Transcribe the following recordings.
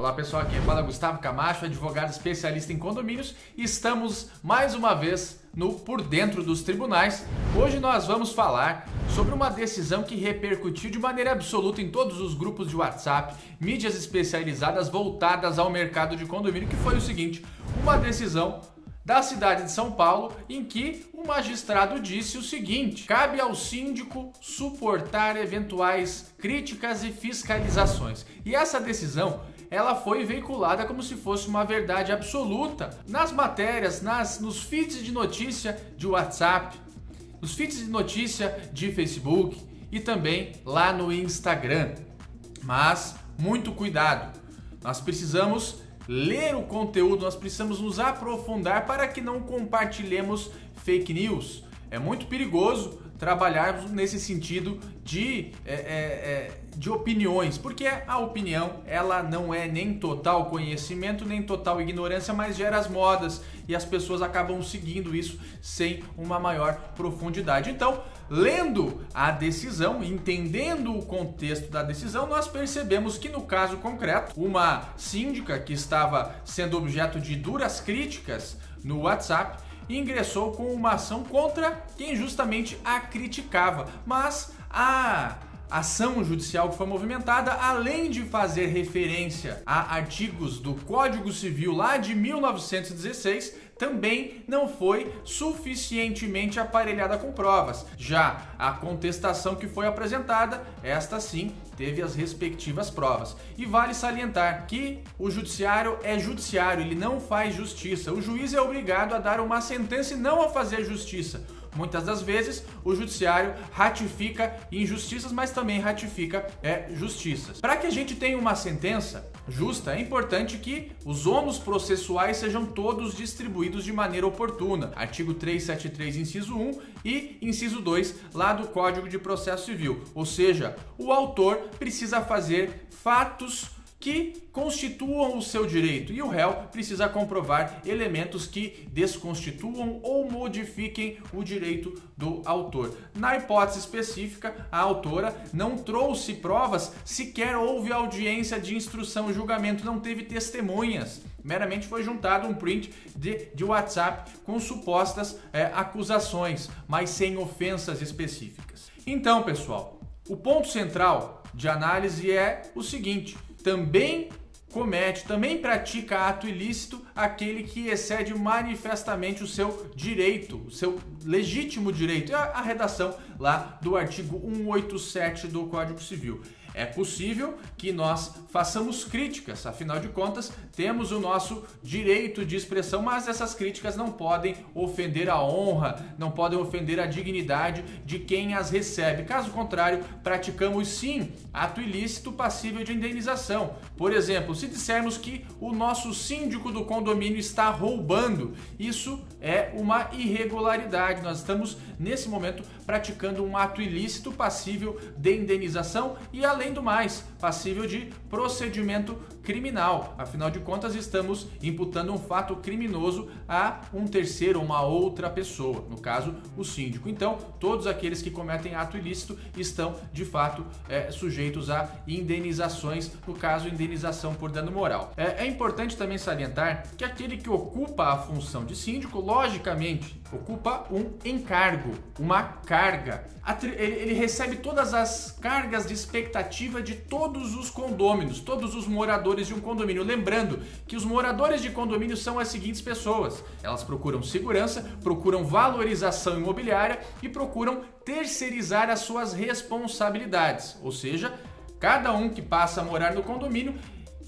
Olá pessoal, aqui fala Gustavo Camacho, advogado especialista em condomínios, e estamos mais uma vez no Por Dentro dos Tribunais. Hoje nós vamos falar sobre uma decisão que repercutiu de maneira absoluta em todos os grupos de WhatsApp, mídias especializadas voltadas ao mercado de condomínio, que foi o seguinte: uma decisão da cidade de São Paulo, em que o magistrado disse o seguinte: cabe ao síndico suportar eventuais críticas e fiscalizações. E essa decisão, ela foi veiculada como se fosse uma verdade absoluta nas matérias, nos feeds de notícia de WhatsApp, nos feeds de notícia de Facebook e também lá no Instagram. Mas muito cuidado, nós precisamos ler o conteúdo, nós precisamos nos aprofundar para que não compartilhemos fake news. É muito perigoso trabalharmos nesse sentido de opiniões, porque a opinião, ela não é nem total conhecimento, nem total ignorância, mas gera as modas e as pessoas acabam seguindo isso sem uma maior profundidade. Então, lendo a decisão, entendendo o contexto da decisão, nós percebemos que no caso concreto, uma síndica que estava sendo objeto de duras críticas no WhatsApp ingressou com uma ação contra quem justamente a criticava. Mas a ação judicial que foi movimentada, além de fazer referência a artigos do Código Civil lá de 1916, também não foi suficientemente aparelhada com provas. Já a contestação que foi apresentada, esta sim teve as respectivas provas. E vale salientar que o judiciário é judiciário, ele não faz justiça. O juiz é obrigado a dar uma sentença e não a fazer justiça. Muitas das vezes o judiciário ratifica injustiças, mas também ratifica justiças. Para que a gente tenha uma sentença justa, é importante que os ônus processuais sejam todos distribuídos de maneira oportuna. Artigo 373, inciso 1 e inciso 2 lá do Código de Processo Civil. Ou seja, o autor precisa fazer fatos que constituam o seu direito e o réu precisa comprovar elementos que desconstituam ou modifiquem o direito do autor. Na hipótese específica, a autora não trouxe provas, sequer houve audiência de instrução e julgamento, não teve testemunhas. Meramente foi juntado um print de WhatsApp com supostas acusações, mas sem ofensas específicas. Então, pessoal, o ponto central de análise é o seguinte: também pratica ato ilícito aquele que excede manifestamente o seu direito, o seu legítimo direito. É a redação lá do artigo 187 do Código Civil. É possível que nós façamos críticas, afinal de contas, temos o nosso direito de expressão, mas essas críticas não podem ofender a honra, não podem ofender a dignidade de quem as recebe. Caso contrário, praticamos sim ato ilícito passível de indenização. Por exemplo, se dissermos que o nosso síndico do condomínio está roubando, isso é uma irregularidade. Nós estamos, nesse momento, praticando um ato ilícito passível de indenização e, além do mais, passível de procedimento criminal. Afinal de contas, estamos imputando um fato criminoso a um terceiro, uma outra pessoa, no caso, o síndico. Então, todos aqueles que cometem ato ilícito estão, de fato, sujeitos a indenizações, no caso, indenização por dano moral. É importante também salientar que aquele que ocupa a função de síndico, logicamente, ocupa um encargo, uma carga. Ele recebe todas as cargas de expectativa de todos os condôminos, todos os moradores de um condomínio. Lembrando que os moradores de condomínio são as seguintes pessoas: elas procuram segurança, procuram valorização imobiliária e procuram terceirizar as suas responsabilidades. Ou seja, cada um que passa a morar no condomínio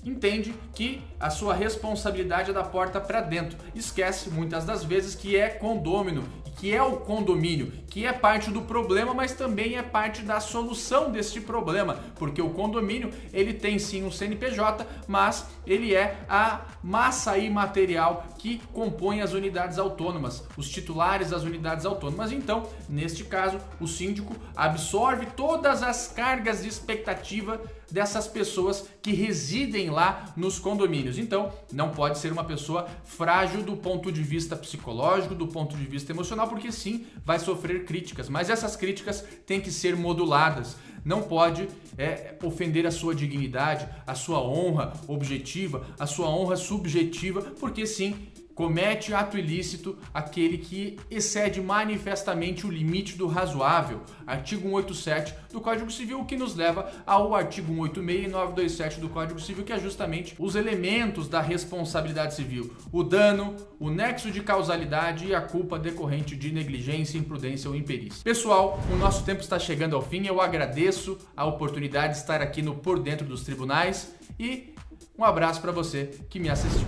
entende que a sua responsabilidade é da porta para dentro. Esquece muitas das vezes que é condômino, que é o condomínio, que é parte do problema, mas também é parte da solução deste problema, porque o condomínio, ele tem sim um CNPJ, mas ele é a massa imaterial que compõe as unidades autônomas, os titulares das unidades autônomas. Então, neste caso, o síndico absorve todas as cargas de expectativa dessas pessoas que residem lá nos condomínios. Então, não pode ser uma pessoa frágil do ponto de vista psicológico, do ponto de vista emocional, porque sim, vai sofrer críticas, mas essas críticas têm que ser moduladas. não pode ofender a sua dignidade, a sua honra objetiva, a sua honra subjetiva, porque sim, comete ato ilícito aquele que excede manifestamente o limite do razoável. Artigo 187 do Código Civil, o que nos leva ao artigo 186 e 927 do Código Civil, que é justamente os elementos da responsabilidade civil: o dano, o nexo de causalidade e a culpa decorrente de negligência, imprudência ou imperícia. Pessoal, o nosso tempo está chegando ao fim. Eu agradeço a oportunidade de estar aqui no Por Dentro dos Tribunais e um abraço para você que me assistiu.